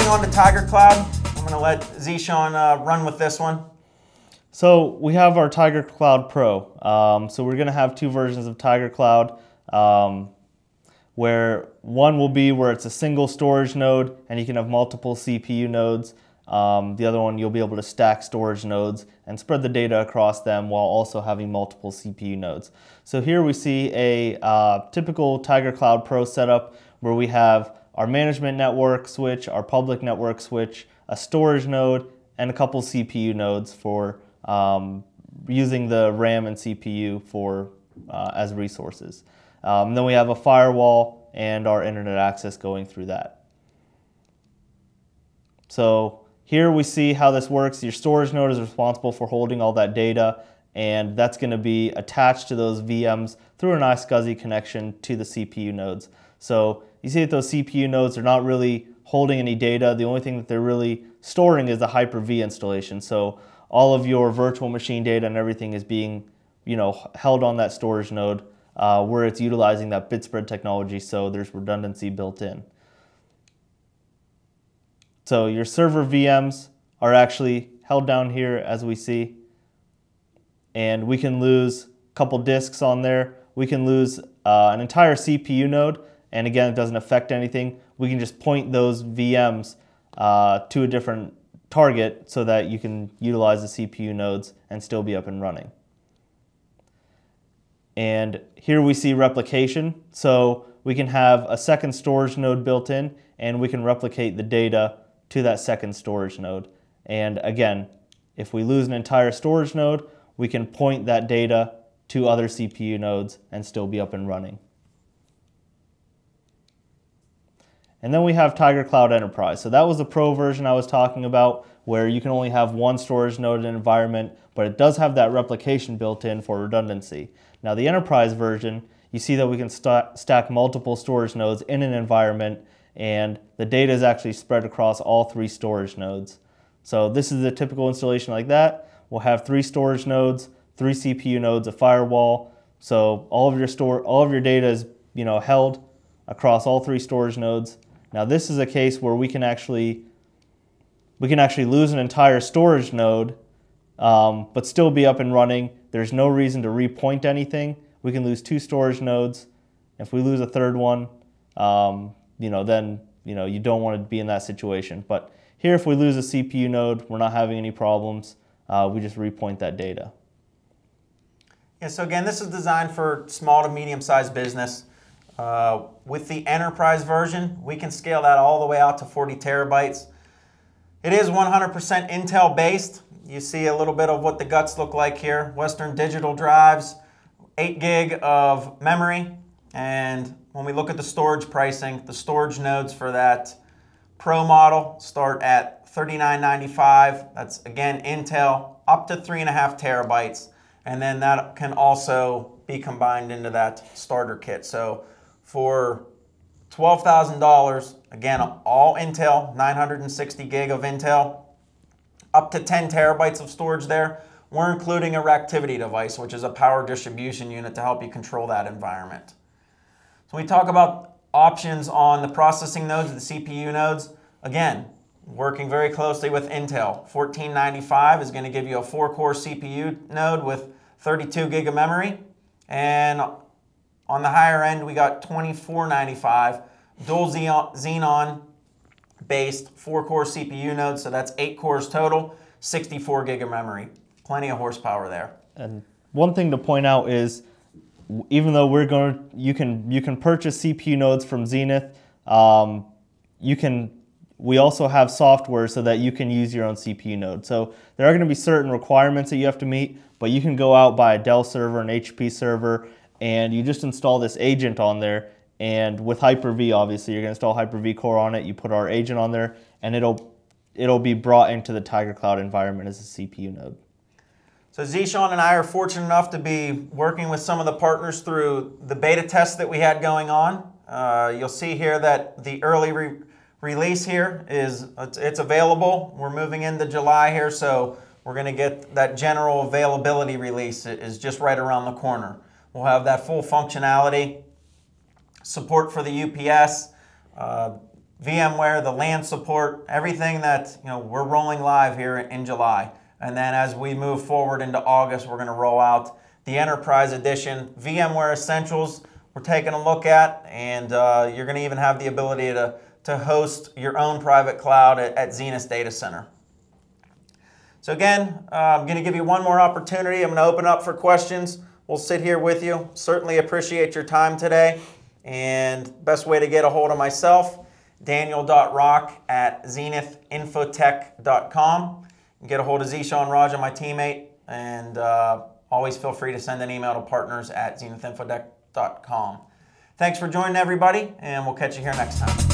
moving on to TigerCloud. I'm going to let Zeshan run with this one. So we have our TigerCloud Pro. So we're going to have two versions of TigerCloud, where one will be where it's a single storage node and you can have multiple CPU nodes. The other one, you'll be able to stack storage nodes and spread the data across them while also having multiple CPU nodes. So here we see a typical TigerCloud Pro setup where we have our management network switch, our public network switch, a storage node, and a couple CPU nodes for using the RAM and CPU for as resources. Then we have a firewall and our internet access going through that. So here we see how this works. Your storage node is responsible for holding all that data, and that's going to be attached to those VMs through a nice SCSI connection to the CPU nodes. So you see that those CPU nodes are not really holding any data. The only thing that they're really storing is the Hyper-V installation. So all of your virtual machine data and everything is being, held on that storage node where it's utilizing that bit spread technology, so there's redundancy built in. So your server VMs are actually held down here, as we see, and we can lose a couple disks on there. We can lose an entire CPU node, and again, it doesn't affect anything. We can just point those VMs to a different target so that you can utilize the CPU nodes and still be up and running. And here we see replication. So we can have a second storage node built in, and we can replicate the data to that second storage node. And again, if we lose an entire storage node, we can point that data to other CPU nodes and still be up and running. And then we have TigerCloud Enterprise. So that was the Pro version I was talking about, where you can only have one storage node in an environment, but it does have that replication built in for redundancy. Now the Enterprise version, you see that we can stack multiple storage nodes in an environment, and the data is actually spread across all three storage nodes. So this is a typical installation like that. We'll have 3 storage nodes, 3 CPU nodes, a firewall. So all of your data is held across all 3 storage nodes. Now this is a case where we can actually lose an entire storage node, but still be up and running. There's no reason to repoint anything. We can lose 2 storage nodes. If we lose a third one, then you don't want to be in that situation. But here, if we lose a CPU node, we're not having any problems. We just repoint that data. Yeah, so again, this is designed for small to medium-sized business. With the Enterprise version, we can scale that all the way out to 40 terabytes. It is 100% Intel based. You see a little bit of what the guts look like here. Western Digital drives, 8 gig of memory. And when we look at the storage pricing, the storage nodes for that Pro model start at $39.95. That's again Intel, up to 3.5 terabytes. And then that can also be combined into that starter kit. So for $12,000, again, all Intel, 960 gig of Intel, up to 10 terabytes of storage there. We're including a Reactivity device, which is a power distribution unit to help you control that environment. So we talk about options on the processing nodes, the CPU nodes. Again, working very closely with Intel. $14.95 is going to give you a 4-core CPU node with 32 gig of memory. And on the higher end, we got $24.95, dual Xenon based 4-core CPU nodes, so that's 8 cores total, 64 gig of memory. Plenty of horsepower there. And one thing to point out is, even though you can purchase CPU nodes from Zenith, we also have software so that you can use your own CPU node. So there are going to be certain requirements that you have to meet, but you can go out, buy a Dell server, an HP server, and you just install this agent on there. And with Hyper-V, obviously, you're going to install Hyper-V Core on it. You put our agent on there, and it'll be brought into the TigerCloud environment as a CPU node. So Zeshan and I are fortunate enough to be working with some of the partners through the beta test that we had going on. You'll see here that the early release here it's available. We're moving into July here, so we're going to get that general availability release. It is just right around the corner. We'll have that full functionality, support for the UPS, VMware, the LAN support, everything that we're rolling live here in July. And then as we move forward into August, we're going to roll out the Enterprise Edition VMware Essentials we're taking a look at, and you're going to even have the ability to host your own private cloud at Zenith Data Center. So again, I'm going to give you one more opportunity. I'm going to open up for questions. We'll sit here with you. Certainly appreciate your time today. And best way to get a hold of myself, daniel.rock@zenithinfotech.com. Get a hold of Zeshan Raja, my teammate, and always feel free to send an email to partners@zenithinfotech.com. Thanks for joining, everybody, and we'll catch you here next time.